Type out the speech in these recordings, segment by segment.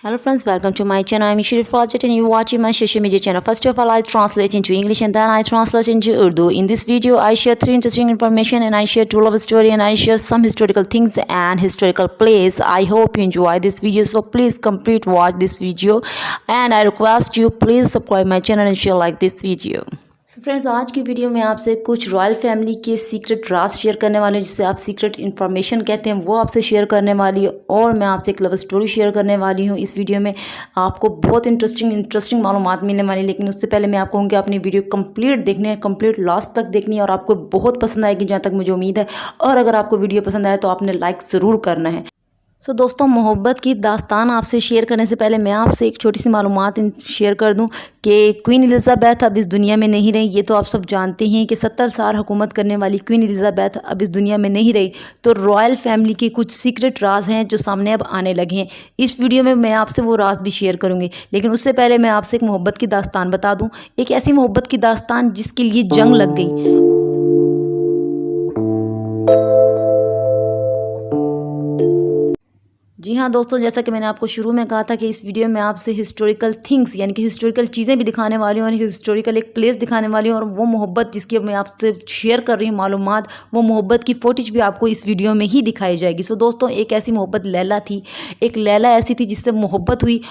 Hello friends, welcome to my channel. I'm Shirif Fawcett and you're watching my social media channel. First of all, I translate into English and then I translate into Urdu. In this video, I share 3 interesting information and I share 2 love story and I share some historical things and historical plays. I hope you enjoy this video, so please complete watch this video and I request you please subscribe my channel and share like this video. So friends, आज की video में आपसे कुछ royal family के secret राज share करने वाले हूँ, जिसे आप सीक्रेट इन्फॉर्मेशन कहते हैं, वो आपसे शेयर करने वाली हूँ। और मैं आपसे एक लव स्टोरी शेयर करने वाली हूँ। इस वीडियो में आपको बहुत इंटरेस्टिंग मालूमात मिलने वाली, लेकिन उससे पहले मैं आपको कहूँगी अपनी वीडियो कंप्लीट देखनी है, कंप्लीट लास्ट तक देखनी है और आपको बहुत पसंद आएगी, जहाँ तक मुझे उम्मीद है। और अगर आपको वीडियो पसंद आए तो आपने लाइक ज़रूर करना है। सो दोस्तों, मोहब्बत की दास्तान आपसे शेयर करने से पहले मैं आपसे एक छोटी सी मालूमात शेयर कर दूं कि क्वीन एलिज़ाबेथ अब इस दुनिया में नहीं रही। ये तो आप सब जानते हैं कि 70 साल हुकूमत करने वाली क्वीन एलिज़ाबेथ अब इस दुनिया में नहीं रही। तो रॉयल फैमिली के कुछ सीक्रेट राज हैं जो सामने अब आने लगे हैं। इस वीडियो में मैं आपसे वो राज भी शेयर करूँगी, लेकिन उससे पहले मैं आपसे एक मोहब्बत की दास्तान बता दूँ। एक ऐसी मोहब्बत की दास्तान जिसके लिए जंग लग गई। जी हाँ दोस्तों, जैसा कि मैंने आपको शुरू में कहा था कि इस वीडियो में आपसे हिस्टोरिकल थिंग्स यानी कि हिस्टोरिकल चीज़ें भी दिखाने वाली हूँ और हिस्टोरिकल एक प्लेस दिखाने वाली हूँ। और वो मोहब्बत जिसकी मैं आपसे शेयर कर रही हूँ मालूमात, वो मोहब्बत की फुटेज भी आपको इस वीडियो में ही दिखाई जाएगी। सो दोस्तों, एक ऐसी मोहब्बत लैला थी। एक लैला ऐसी थी जिससे मोहब्बत हुई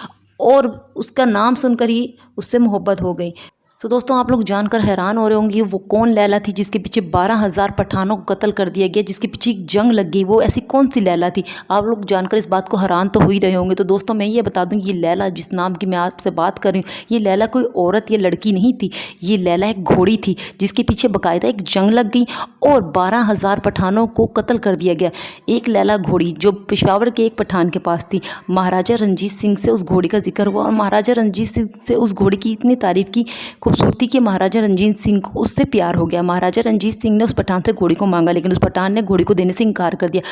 और उसका नाम सुनकर ही उससे मोहब्बत हो गई। तो दोस्तों, आप लोग जानकर हैरान हो रहे होंगे वो कौन लैला थी जिसके पीछे 12,000 पठानों को कत्ल कर दिया गया, जिसके पीछे एक जंग लग गई। वो ऐसी कौन सी लैला थी? आप लोग जानकर इस बात को हैरान तो हो ही रहे होंगे। तो दोस्तों, मैं ये बता दूं, ये लैला जिस नाम की मैं आपसे बात कर रही हूँ, ये लैला कोई औरत या लड़की नहीं थी। ये लैला एक घोड़ी थी जिसके पीछे बाकायदा एक जंग लग गई और 12,000 पठानों को कत्ल कर दिया गया। एक लैला घोड़ी जो पेशावर के एक पठान के पास थी। महाराजा रंजीत सिंह से उस घोड़ी का जिक्र हुआ और महाराजा रंजीत सिंह से उस घोड़ी की इतनी तारीफ की, खूबसूरती की, महाराजा रंजीत सिंह को उससे प्यार हो गया। महाराजा रंजीत सिंह ने उस पठान से घोड़ी को मांगा, लेकिन उस पठान ने घोड़ी को देने से इनकार कर दिया।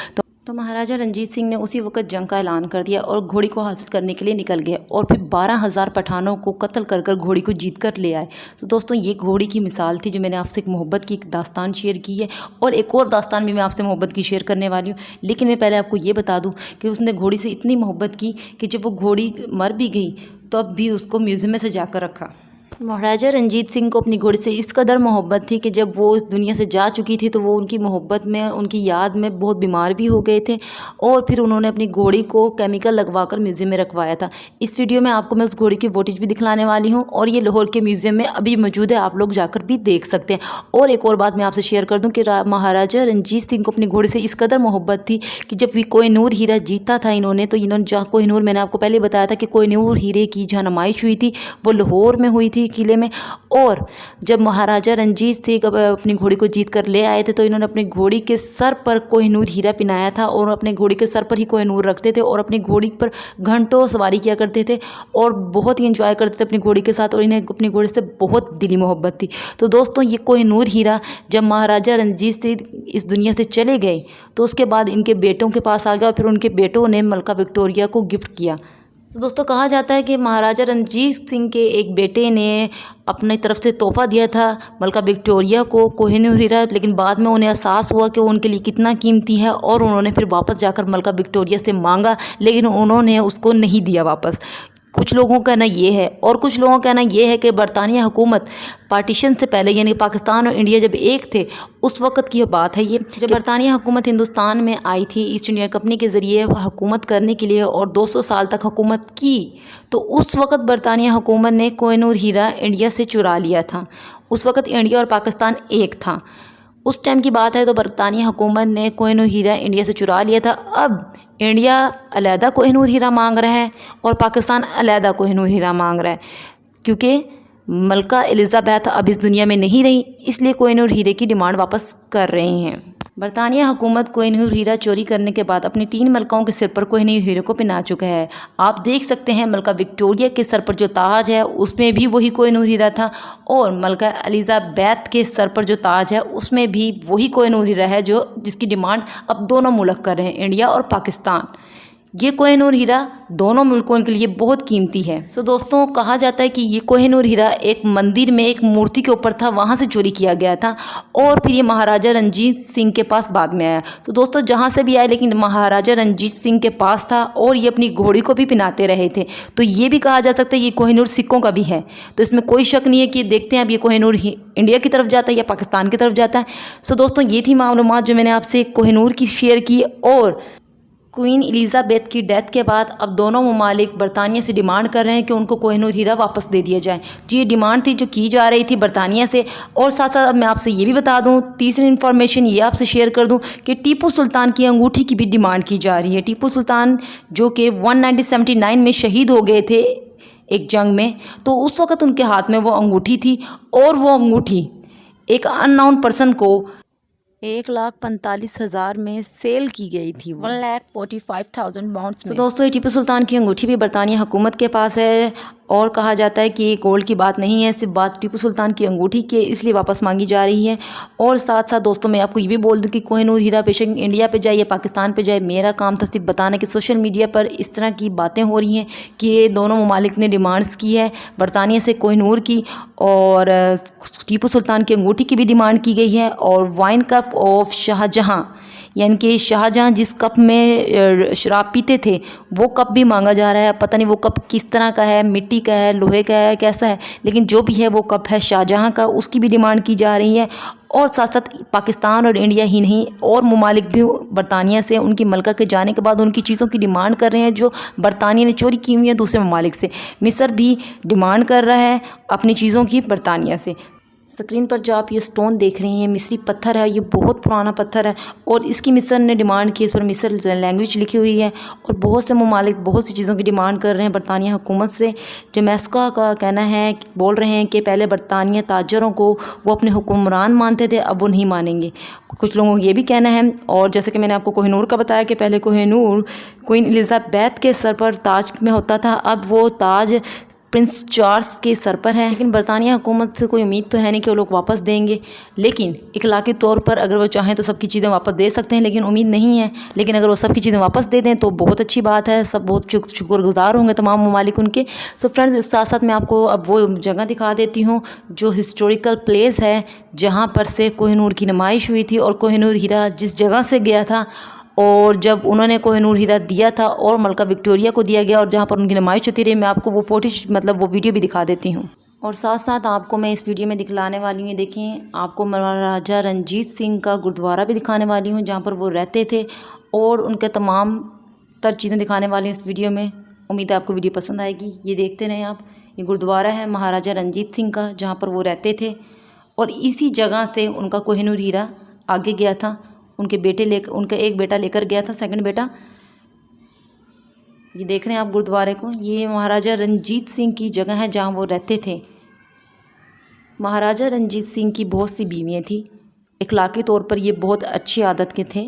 तो महाराजा रंजीत सिंह ने उसी वक्त जंग का ऐलान कर दिया और घोड़ी को हासिल करने के लिए निकल गए और फिर 12,000 पठानों को कत्ल कर कर घोड़ी को जीत कर ले आए। तो दोस्तों, ये घोड़ी की मिसाल थी जो मैंने आपसे एक मोहब्बत की एक दास्तान शेयर की है। और एक और दास्तान भी मैं आपसे मोहब्बत की शेयर करने वाली हूँ, लेकिन मैं पहले आपको ये बता दूँ कि उसने घोड़ी से इतनी मोहब्बत की कि जब वो घोड़ी मर भी गई तो अब भी उसको म्यूज़ियम में सजा कर रखा। महाराजा रंजीत सिंह को अपनी घोड़ी से इस कदर मोहब्बत थी कि जब वो इस दुनिया से जा चुकी थी तो वो उनकी मोहब्बत में, उनकी याद में बहुत बीमार भी हो गए थे और फिर उन्होंने अपनी घोड़ी को केमिकल लगवाकर म्यूज़ियम में रखवाया था। इस वीडियो में आपको मैं उस घोड़ी की फुटेज भी दिखलाने वाली हूँ और ये लाहौर के म्यूज़ियम में अभी मौजूद है, आप लोग जाकर भी देख सकते हैं। और एक और बात मैं आपसे शेयर कर दूँ कि महाराजा रंजीत सिंह को अपनी घोड़ी से इस कदर मोहब्बत थी कि जब भी कोहिनूर हीरा जीता था इन्होंने, तो इन्होंने जहाँ कोहिनूर, मैंने आपको पहले बताया था कि कोहिनूर हीरे की जहाँ नुमाइश हुई थी वो लाहौर में हुई थी किले में। और जब महाराजा रंजीत सिंह अपनी घोड़ी को जीत कर ले आए थे तो इन्होंने अपनी घोड़ी के सर पर कोहिनूर हीरा पिनाया था और अपने घोड़ी के सर पर ही कोहिनूर रखते थे और अपनी घोड़ी पर घंटों सवारी किया करते थे और बहुत ही इंजॉय करते थे अपनी घोड़ी के साथ और इन्हें अपनी घोड़ी से बहुत दिली मोहब्बत थी। तो दोस्तों, ये कोहिनूर हीरा जब महाराजा रंजीत सिंह इस दुनिया से चले गए तो उसके बाद इनके बेटों के पास आ गया और फिर उनके बेटों ने मलका विक्टोरिया को गिफ्ट किया। तो दोस्तों, कहा जाता है कि महाराजा रंजीत सिंह के एक बेटे ने अपनी तरफ से तोहफ़ा दिया था मलका विक्टोरिया को कोहिनूर हीरा, लेकिन बाद में उन्हें एहसास हुआ कि वो उनके लिए कितना कीमती है और उन्होंने फिर वापस जाकर मलका विक्टोरिया से मांगा, लेकिन उन्होंने उसको नहीं दिया वापस। कुछ लोगों का कहना ये है और कुछ लोगों का कहना ये है कि बरतानिया हुकूमत पार्टीशन से पहले यानी पाकिस्तान और इंडिया जब एक थे उस वक़्त की बात है ये, जब बरतानिया हुकूमत हिंदुस्तान में आई थी ईस्ट इंडिया कंपनी के ज़रिए हुकूमत करने के लिए और 200 साल तक हुकूमत की, तो उस वक़्त बरतानिया हुकूमत ने कोहिनूर हीरा इंडिया से चुरा लिया था। उस वक़्त इंडिया और पाकिस्तान एक था। उस टाइम की बात है। तो बरतानिया हुकूमत ने कोहिनूर हीरा इंडिया से चुरा लिया था। अब इंडिया अलहदा कोहिनूर हीरा मांग रहा है और पाकिस्तान अलहदा कोहिनूर हीरा मांग रहा है, क्योंकि मलका एलिज़ाबेथ अब इस दुनिया में नहीं रही, इसलिए कोहिनूर हीरे की डिमांड वापस कर रहे हैं। बरतानिया हुकूमत कोहिनूर हीरा चोरी करने के बाद अपनी 3 मलकाओं के सिर पर कोहिनूर हीरे को पहना चुका है। आप देख सकते हैं मलका विक्टोरिया के सर पर जो ताज है उसमें भी वही कोहिनूर हीरा था और मलका एलिज़ाबेथ के सर पर जो ताज है उसमें भी वही कोहिनूर हीरा है, जो जिसकी डिमांड अब दोनों मुल्क कर रहे हैं, इंडिया और पाकिस्तान। ये कोहिनूर हीरा दोनों मुल्कों के लिए बहुत कीमती है। सो दोस्तों, कहा जाता है कि ये कोहिनूर हीरा एक मंदिर में एक मूर्ति के ऊपर था, वहाँ से चोरी किया गया था और फिर ये महाराजा रणजीत सिंह के पास बाद में आया। तो दोस्तों, जहाँ से भी आया लेकिन महाराजा रणजीत सिंह के पास था और ये अपनी घोड़ी को भी पहनाते रहे थे। तो ये भी कहा जा सकता है ये कोहिनूर सिक्कों का भी है। तो इसमें कोई शक नहीं है कि देखते हैं अब ये कोहिनूर इंडिया की तरफ जाता है या पाकिस्तान की तरफ जाता है। सो दोस्तों, ये थी मालूमात जो मैंने आपसे कोहिनूर की शेयर की। और क्वीन एलिज़ाबेथ की डेथ के बाद अब दोनों ममालिक बरतानिया से डिमांड कर रहे हैं कि उनको कोहिनूर हीरा वापस दे दिया जाए। जो ये डिमांड थी जो की जा रही थी बरतानिया से। और साथ साथ अब मैं आपसे ये भी बता दूं, तीसरी इन्फॉर्मेशन ये आपसे शेयर कर दूं कि टीपू सुल्तान की अंगूठी की भी डिमांड की जा रही है। टीपू सुल्तान जो कि 1979 में शहीद हो गए थे एक जंग में, तो उस वक़्त उनके हाथ में वो अंगूठी थी और वो अंगूठी एक अननोन पर्सन को 1,45,000 में सेल की गई थी। 1,45,000 पाउंड्स में। तो दोस्तों, ये टीपू सुल्तान की अंगूठी भी बरतानिया हुकूमत के पास है और कहा जाता है कि ये गोल्ड की बात नहीं है, सिर्फ बात टीपू सुल्तान की अंगूठी की, इसलिए वापस मांगी जा रही है। और साथ साथ दोस्तों, मैं आपको ये भी बोल दूं कि कोहिनूर हीरा बेशक इंडिया पे जाए या पाकिस्तान पे जाए, मेरा काम था सिर्फ बताना कि सोशल मीडिया पर इस तरह की बातें हो रही हैं कि ये दोनों ममालिक ने डिमांड्स की है बरतानिया से कोहिनूर की, और टीपू सुल्तान की अंगूठी की भी डिमांड की गई है। और वाइन कप ऑफ शाहजहाँ, यानी कि शाहजहाँ जिस कप में शराब पीते थे वो कप भी मांगा जा रहा है। पता नहीं वो कप किस तरह का है, मिट्टी का है, लोहे का है, कैसा है, लेकिन जो भी है वो कप है शाहजहाँ का, उसकी भी डिमांड की जा रही है। और साथ साथ पाकिस्तान और इंडिया ही नहीं और ममालिक भी बरतानिया से उनकी मलका के जाने के बाद उनकी चीज़ों की डिमांड कर रहे हैं जो बरतानिया ने चोरी की हुई है दूसरे ममालिक से। मिस्र भी डिमांड कर रहा है अपनी चीज़ों की बरतानिया से। स्क्रीन पर जो आप ये स्टोन देख रहे हैं मिस्री पत्थर है, ये बहुत पुराना पत्थर है और इसकी मिस्र ने डिमांड की, इस पर मिस्र लैंग्वेज लिखी हुई है। और बहुत से ममालिक बहुत सी चीज़ों की डिमांड कर रहे हैं बरतानिया हुकूमत से। जमैस्का का कहना है, बोल रहे हैं कि पहले बरतानिया ताजरों को वो अपने हुक्मरान मानते थे, अब वो नहीं मानेंगे। कुछ लोगों को ये भी कहना है। और जैसे कि मैंने आपको कोहिनूर का बताया कि पहले कोहिनूर क्वीन एलिज़ाबेथ के सर पर ताज में होता था, अब वो ताज प्रिंस चार्ल्स के सर पर है। लेकिन बरतानिया हुकूमत से कोई उम्मीद तो है नहीं कि वो लोग वापस देंगे, लेकिन इखलाकी तौर पर अगर वो चाहें तो सबकी चीज़ें वापस दे सकते हैं, लेकिन उम्मीद नहीं है। लेकिन अगर वो सबकी चीज़ें वापस दे दें तो बहुत अच्छी बात है, सब बहुत शुक्रगुजार होंगे तमाम ममालिक उनके। सो फ्रेंड्स, इस साथ साथ मैं आपको अब वो जगह दिखा देती हूँ जो हिस्टोरिकल प्लेस है जहाँ पर से कोहिनूर की नुमाइश हुई थी और कोहिनूर हीरा जिस जगह से गया था और जब उन्होंने कोहिनूर हीरा दिया था और मलका विक्टोरिया को दिया गया और जहाँ पर उनकी नुमाइश होती रही, मैं आपको वो फोटेज वो वीडियो भी दिखा देती हूँ। और साथ साथ आपको मैं इस वीडियो में दिखलाने वाली हूँ, देखें, आपको महाराजा रणजीत सिंह का गुरुद्वारा भी दिखाने वाली हूँ जहाँ पर वो रहते थे और उनके तमाम तर चीज़ें दिखाने वाली हूँ इस वीडियो में। उम्मीद है आपको वीडियो पसंद आएगी। ये देखते रहें आप, ये गुरुद्वारा है महाराजा रणजीत सिंह का जहाँ पर वो रहते थे और इसी जगह से उनका कोहिनूर हीरा आगे गया था। उनके बेटे लेकर, उनका एक बेटा लेकर गया था, सेकंड बेटा। ये देख रहे हैं आप गुरुद्वारे को, ये महाराजा रणजीत सिंह की जगह है जहाँ वो रहते थे। महाराजा रणजीत सिंह की बहुत सी बीवियाँ थी, इखलाकी तौर पर ये बहुत अच्छी आदत के थे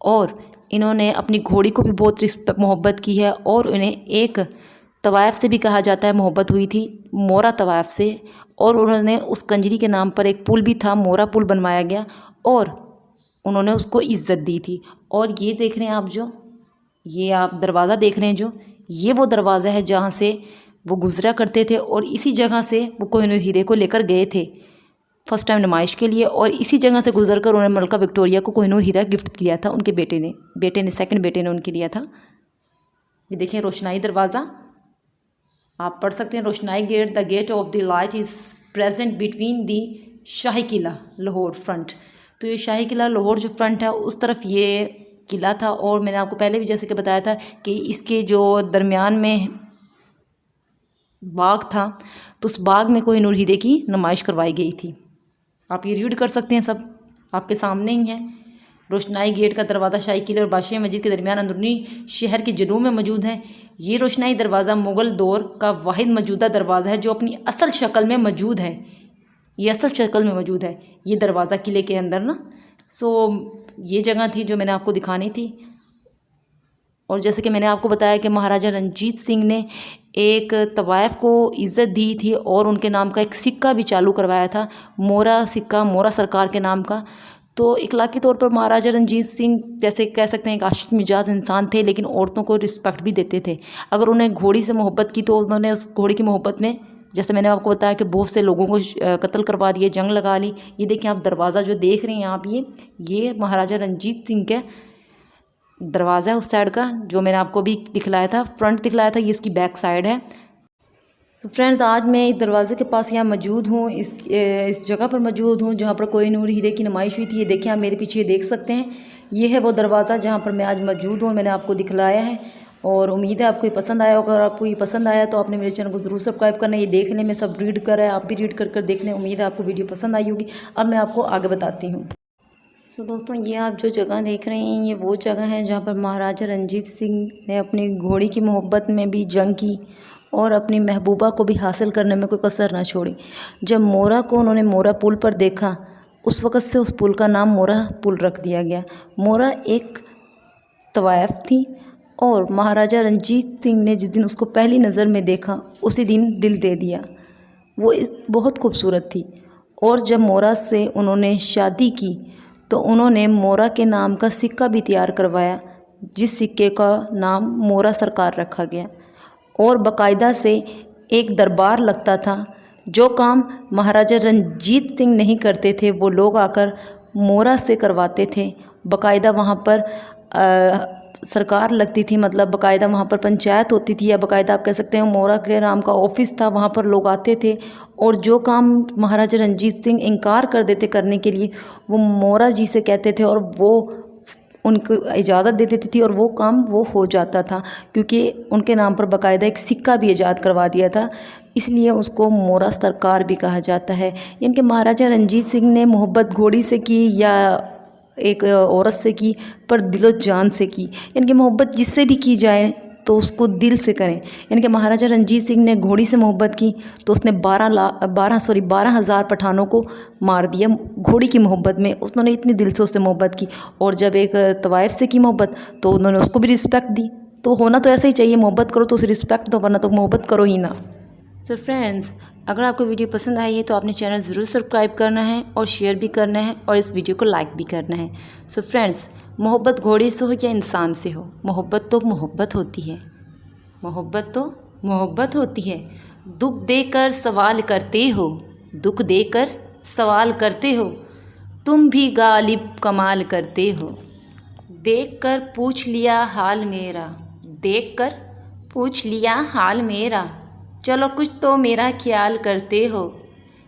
और इन्होंने अपनी घोड़ी को भी बहुत मोहब्बत की है। और उन्हें एक तवायफ़ से भी कहा जाता है मोहब्बत हुई थी, मोरा तवायफ़ से। और उन्होंने उस कंजरी के नाम पर एक पुल भी था, मोरा पुल बनवाया गया और उन्होंने उसको इज़्ज़त दी थी। और ये देख रहे हैं आप, जो ये आप दरवाज़ा देख रहे हैं, जो ये वो दरवाज़ा है जहाँ से वो गुज़रा करते थे और इसी जगह से वो कोहिनूर हीरे को लेकर गए थे फर्स्ट टाइम नुमाइश के लिए। और इसी जगह से गुजर कर उन्होंने मलका विक्टोरिया को कोहिनूर हीरा गिफ्ट किया था, उनके बेटे ने सेकंड बेटे ने उनके दिया था। ये देखिए रोशनाई दरवाज़ा, आप पढ़ सकते हैं, Roshnai gate, the gate of the light is present between the Shahi Qila Lahore front. तो ये शाही किला लाहौर जो फ्रंट है उस तरफ ये किला था। और मैंने आपको पहले भी जैसे कि बताया था कि इसके जो दरमियान में बाग था तो उस बाग में कोहिनूर हीरे की नुमाइश करवाई गई थी। आप ये रीड कर सकते हैं, सब आपके सामने ही है। रोशनाई गेट का दरवाज़ा शाही किले और बादशाह मस्जिद के दरमियान अंदरूनी शहर के जनूब में मौजूद है। ये रोशनाई दरवाज़ा मुग़ल दौर का वाहिद मौजूदा दरवाज़ा है जो अपनी असल शक्ल में मौजूद है। ये असल शक्ल में मौजूद है ये दरवाज़ा किले के अंदर ना। ये जगह थी जो मैंने आपको दिखानी थी। और जैसे कि मैंने आपको बताया कि महाराजा रणजीत सिंह ने एक तवायफ़ को इज़्ज़त दी थी और उनके नाम का एक सिक्का भी चालू करवाया था, मोरा सिक्का, मोरा सरकार के नाम का। तो इखलाकी तौर पर महाराजा रंजीत सिंह जैसे कह सकते हैं एक आशिक मिजाज इंसान थे, लेकिन औरतों को रिस्पेक्ट भी देते थे। अगर उन्हें घोड़ी से मोहब्बत की तो उन्होंने उस घोड़ी की मोहब्बत में, जैसे मैंने आपको बताया कि बहुत से लोगों को कत्ल करवा दिए, जंग लगा ली। ये देखिए आप दरवाज़ा जो देख रहे हैं आप, ये महाराजा रंजीत सिंह का दरवाज़ा है उस साइड का, जो मैंने आपको भी दिखलाया था, फ्रंट दिखलाया था, ये इसकी बैक साइड है। तो फ्रेंड्स, आज मैं इस दरवाज़े के पास यहाँ मौजूद हूँ, इस जगह पर मौजूद हूँ जहाँ पर कोहिनूर हीरे की नुमाइश हुई थी। ये देखिए आप मेरे पीछे ये देख सकते हैं, ये है वो दरवाज़ा जहाँ पर मैं आज मौजूद हूँ, मैंने आपको दिखलाया है। और उम्मीद है आपको ये पसंद आया होगा। अगर आपको ये पसंद आया तो आपने मेरे चैनल को ज़रूर सब्सक्राइब करना है। ये देखने में सब रीड कर रहा है, आप भी रीड कर देख लें। उम्मीद है आपको वीडियो पसंद आई होगी। अब मैं आपको आगे बताती हूँ। सो दोस्तों, ये आप जो जगह देख रहे हैं, ये वो जगह है जहाँ पर महाराजा रंजीत सिंह ने अपनी घोड़ी की मोहब्बत में भी जंग की और अपनी महबूबा को भी हासिल करने में कोई कसर ना छोड़ी। जब मोरा को उन्होंने मोरा पुल पर देखा, उस वक़्त से उस पुल का नाम मोरा पुल रख दिया गया। मोरा एक तवायफ़ थी और महाराजा रंजीत सिंह ने जिस दिन उसको पहली नज़र में देखा, उसी दिन दिल दे दिया। वो बहुत खूबसूरत थी और जब मोरा से उन्होंने शादी की तो उन्होंने मोरा के नाम का सिक्का भी तैयार करवाया, जिस सिक्के का नाम मोरा सरकार रखा गया। और बाकायदा से एक दरबार लगता था। जो काम महाराजा रंजीत सिंह नहीं करते थे, वो लोग आकर मोरा से करवाते थे। बाकायदा वहाँ पर सरकार लगती थी, मतलब बाकायदा वहाँ पर पंचायत होती थी, या बाकायदा आप कह सकते हैं मोरा के नाम का ऑफिस था। वहाँ पर लोग आते थे और जो काम महाराजा रंजीत सिंह इनकार कर देते करने के लिए, वो मोरा जी से कहते थे और वो उनको इजाज़त दे देती थी और वो काम वो हो जाता था, क्योंकि उनके नाम पर बाकायदा एक सिक्का भी ईजाद करवा दिया था। इसलिए उसको मोरा सरकार भी कहा जाता है। यानी कि महाराजा रंजीत सिंह ने मोहब्बत घोड़ी से की या एक औरत से की, पर दिलो जान से की। यानी कि मोहब्बत जिससे भी की जाए तो उसको दिल से करें। यानी कि महाराजा रंजीत सिंह ने घोड़ी से मोहब्बत की तो उसने 12,000 पठानों को मार दिया घोड़ी की मोहब्बत में। उन्होंने इतनी दिल से उससे मोहब्बत की। और जब एक तवाइफ से की मोहब्बत तो उन्होंने उसको भी रिस्पेक्ट दी। तो होना तो ऐसा ही चाहिए, मोहब्बत करो तो उसे रिस्पेक्ट दो, वरना तो मोहब्बत करो ही ना। सो फ्रेंड्स, अगर आपको वीडियो पसंद आई है तो आपने चैनल ज़रूर सब्सक्राइब करना है और शेयर भी करना है और इस वीडियो को लाइक भी करना है। सो फ्रेंड्स, मोहब्बत घोड़े से हो या इंसान से हो, मोहब्बत तो मोहब्बत होती है। मोहब्बत तो मोहब्बत होती है। दुख देकर सवाल करते हो, दुख देकर सवाल करते हो, तुम भी गालिब कमाल करते हो। देख कर पूछ लिया हाल मेरा, देख कर पूछ लिया हाल मेरा, चलो कुछ तो मेरा ख्याल करते हो।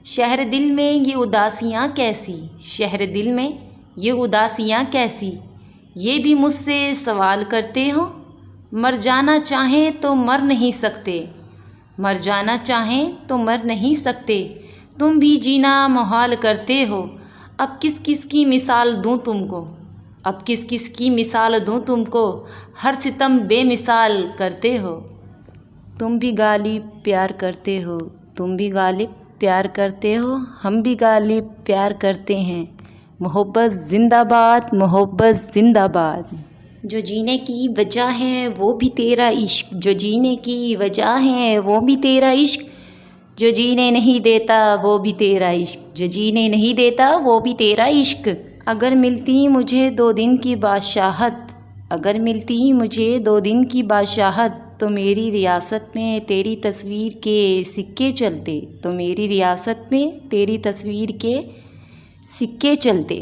शहर दिल में ये उदासियाँ कैसी, शहर दिल में ये उदासियाँ कैसी, ये भी मुझसे सवाल करते हो। मर जाना चाहें तो मर नहीं सकते, मर जाना चाहें तो मर नहीं सकते, तुम भी जीना मुहाल करते हो। अब किस किस की मिसाल दूँ तुमको, अब किस किस की मिसाल दूँ तुमको, हर सितम बेमिसाल करते हो। तुम भी गालिब प्यार करते हो, तुम भी गालिब प्यार करते हो, हम भी गालिब प्यार करते हैं। मोहब्बत जिंदाबाद, मोहब्बत जिंदाबाद। जो जीने की वजह है वो भी तेरा इश्क, जो जीने की वजह है वो भी तेरा इश्क, जो जीने नहीं देता वो भी तेरा इश्क, जो जीने नहीं देता वो भी तेरा इश्क। अगर मिलती मुझे 2 दिन की बादशाहत, अगर मिलती मुझे 2 दिन की बादशाहत, तो मेरी रियासत में तेरी तस्वीर के सिक्के चलते, तो मेरी रियासत में तेरी तस्वीर के सिक्के चलते।